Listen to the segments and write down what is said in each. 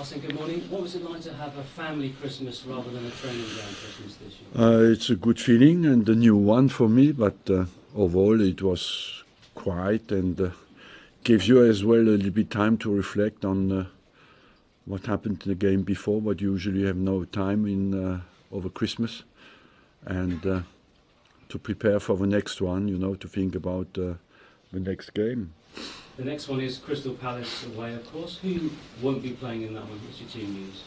Arsene, good morning. What was it like to have a family Christmas rather than a training ground Christmas this year? It's a good feeling and a new one for me, but overall it was quiet and gives you as well a little bit time to reflect on what happened in the game before, but usually you have no time in over Christmas, and to prepare for the next one, to think about the next game. The next one is Crystal Palace away, of course. Who won't be playing in that one? What's your team news?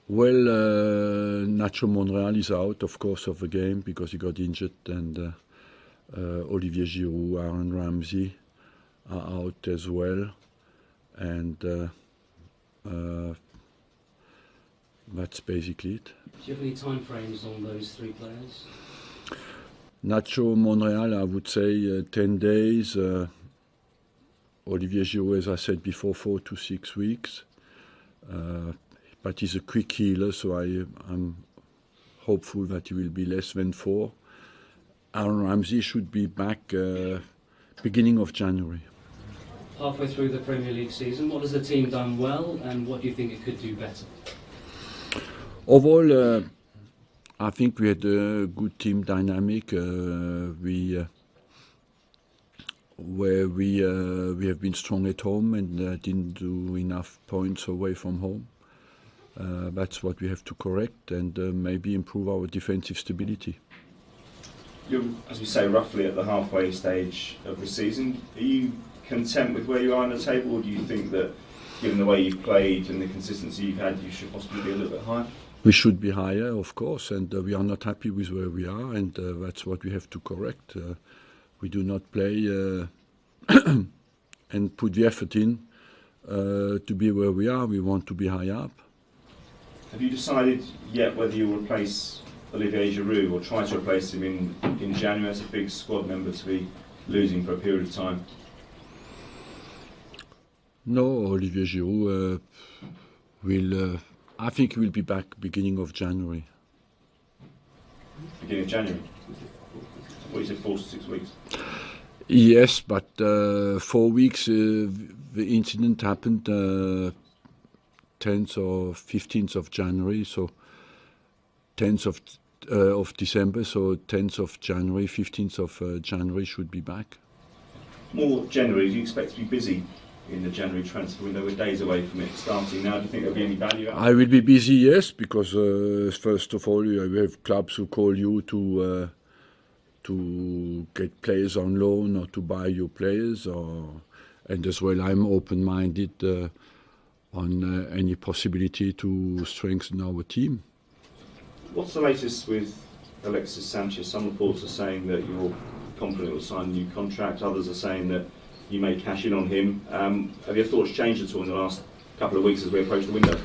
Well, Nacho Monreal is out, of course, of the game because he got injured, and Olivier Giroud, Aaron Ramsey are out as well, and that's basically it. Do you have any time frames on those three players? Nacho Monreal, I would say 10 days. Olivier Giroud, as I said before, 4 to 6 weeks. But he's a quick healer, so I'm hopeful that he will be less than 4. Aaron Ramsey should be back beginning of January. Halfway through the Premier League season, what has the team done well and what do you think it could do better? Overall, I think we had a good team dynamic. Where we have been strong at home and didn't do enough points away from home. That's what we have to correct and maybe improve our defensive stability. You're, as we say, roughly at the halfway stage of the season. Are you content with where you are on the table, or do you think that, given the way you've played and the consistency you've had, you should possibly be a little bit higher? We should be higher, of course, and we are not happy with where we are, and that's what we have to correct. We do not play and put the effort in to be where we are. We want to be high up. Have you decided yet whether you'll replace Olivier Giroud or try to replace him in January as a big squad member to be losing for a period of time? No, Olivier Giroud will. I think he will be back beginning of January. Beginning of January? What you said, 4 to 6 weeks? Yes, but 4 weeks, the incident happened 10th or 15th of January, so 10th of December, so 10th of January, 15th of January should be back. More generally, do you expect to be busy in the January transfer window? We're days away from it starting now. Do you think there'll be any value out of it? I will be busy, yes, because first of all, you have clubs who call you to get players on loan or to buy your players, and as well I'm open-minded on any possibility to strengthen our team. What's the latest with Alexis Sanchez? Some reports are saying that you're confident he'll sign a new contract, others are saying that you may cash in on him. Have your thoughts changed at all in the last couple of weeks as we approach the window?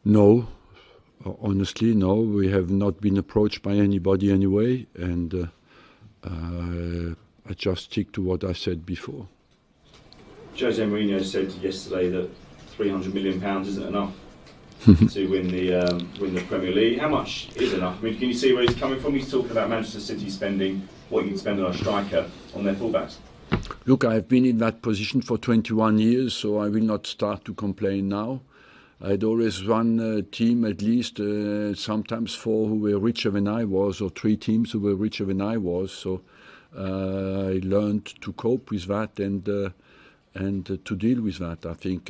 No. Honestly, no. We have not been approached by anybody anyway, and I just stick to what I said before. Jose Mourinho said yesterday that £300 million isn't enough to win the Premier League. How much is enough? I mean, can you see where he's coming from? He's talking about Manchester City spending what you can spend on a striker on their fullbacks. Look, I've been in that position for 21 years, so I will not start to complain now. I'd always run a team, at least sometimes 4 who were richer than I was, or 3 teams who were richer than I was. So I learned to cope with that and to deal with that. I think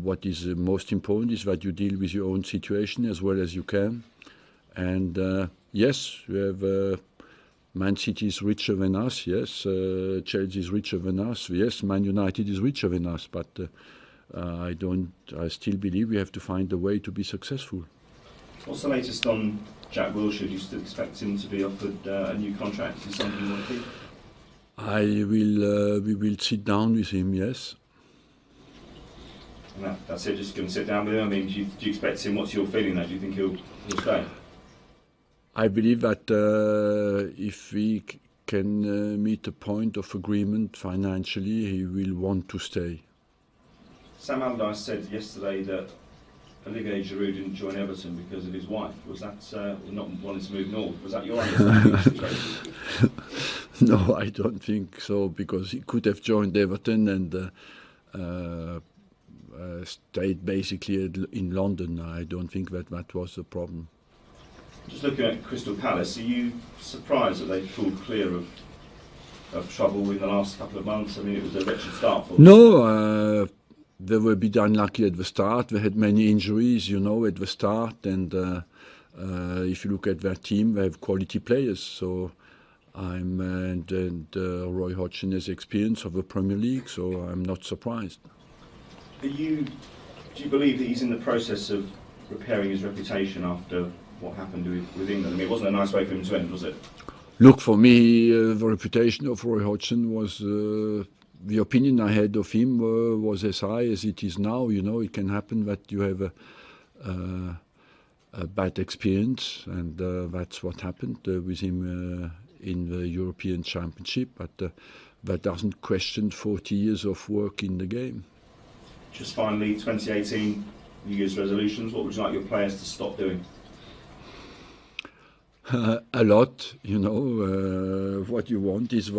what is most important is that you deal with your own situation as well as you can. And yes, we have Man City is richer than us. Yes, Chelsea is richer than us. Yes, Man United is richer than us. But I still believe we have to find a way to be successful. What's the latest on Jack Wilshere? Do you still expect him to be offered a new contract? Is it something you want to keep? We will sit down with him, yes. And that's it, just going to sit down with him? I mean, do you expect him, what's your feeling there? Do you think he'll stay? I believe that if we can meet a point of agreement financially, he will want to stay. Sam Allardyce said yesterday that Olivier Giroud didn't join Everton because of his wife. Was that not wanting to move north? Was that your understanding? No, I don't think so, because he could have joined Everton, and stayed basically in London. I don't think that was a problem. Just looking at Crystal Palace, are you surprised that they pulled clear of trouble in the last couple of months? I mean, it was a wretched start for them. No, they were a bit unlucky at the start. They had many injuries, you know, at the start. And if you look at their team, they have quality players. So Roy Hodgson has experience of the Premier League, so I'm not surprised. Do you believe that he's in the process of repairing his reputation after what happened with England? I mean, it wasn't a nice way for him to end, was it? Look, for me, the reputation of Roy Hodgson was, the opinion I had of him was as high as it is now. You know, it can happen that you have a bad experience, and that's what happened with him in the European Championship, but that doesn't question 40 years of work in the game. Just finally, 2018 New Year's resolutions, what would you like your players to stop doing? A lot, you know. What you want is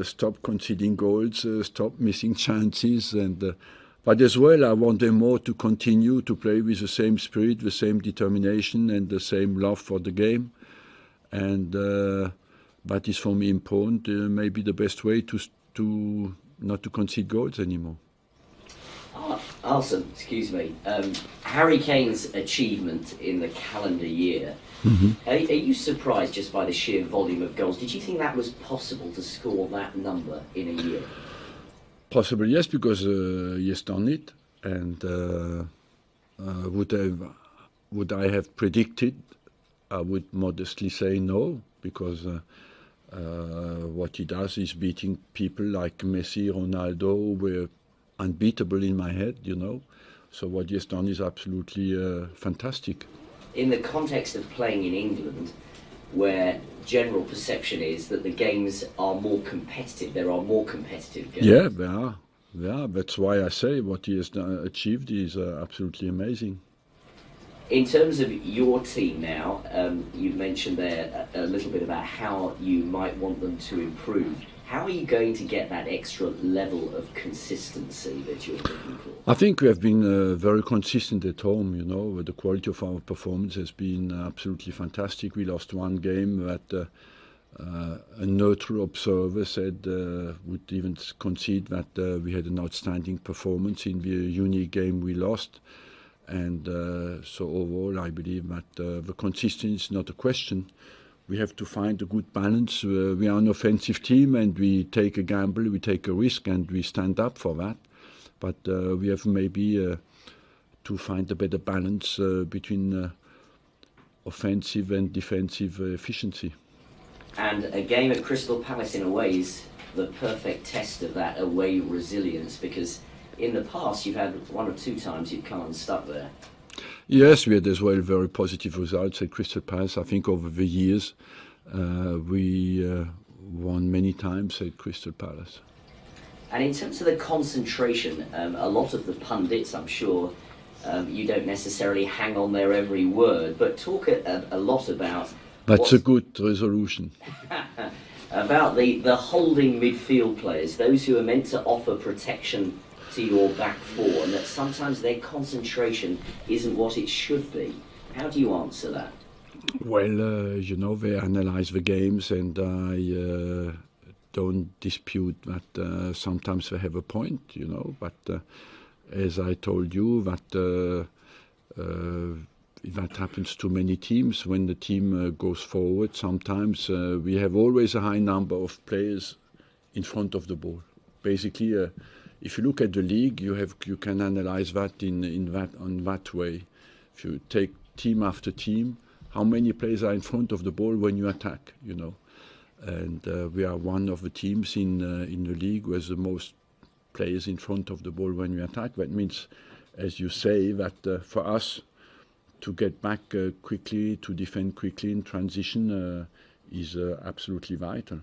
stop conceding goals, stop missing chances, and but as well I want them more to continue to play with the same spirit, the same determination and the same love for the game, and that is for me important, maybe the best way to not to concede goals anymore. Arsene, excuse me, Harry Kane's achievement in the calendar year, are you surprised just by the sheer volume of goals? Did you think that was possible to score that number in a year? Possible, yes, because he has done it. And would I have predicted? I would modestly say no, because what he does is beating people like Messi, Ronaldo, who were unbeatable in my head, you know. So what he has done is absolutely fantastic. In the context of playing in England, where general perception is that the games are more competitive, there are more competitive games. Yeah, they are. Yeah, that's why I say what he has achieved is absolutely amazing. In terms of your team now, you've mentioned there a little bit about how you might want them to improve. How are you going to get that extra level of consistency that you're looking for? I think we have been very consistent at home, you know. The quality of our performance has been absolutely fantastic. We lost one game that a neutral observer said would even concede that we had an outstanding performance in the unique game we lost. And so overall, I believe that the consistency is not a question. We have to find a good balance. We are an offensive team, and we take a gamble, we take a risk, and we stand up for that. But we have maybe to find a better balance between offensive and defensive efficiency. And a game at Crystal Palace, in a way, is the perfect test of that away resilience, because in the past you've had one or two times you've come unstuck there. Yes, we had as well very positive results at Crystal Palace. I think over the years we won many times at Crystal Palace. And in terms of the concentration, a lot of the pundits, I'm sure, you don't necessarily hang on their every word, but talk a lot about... That's a good resolution. About the holding midfield players, those who are meant to offer protection to your back four, and that sometimes their concentration isn't what it should be. How do you answer that? Well, you know, they analyze the games, and I don't dispute that sometimes they have a point, you know, but as I told you, that happens to many teams. When the team goes forward, sometimes we have always a high number of players in front of the ball. Basically, if you look at the league, you can analyze that in that way. If you take team after team, how many players are in front of the ball when you attack, you know? And we are one of the teams in the league who has the most players in front of the ball when we attack. That means, as you say, that for us to get back quickly, to defend quickly in transition is absolutely vital.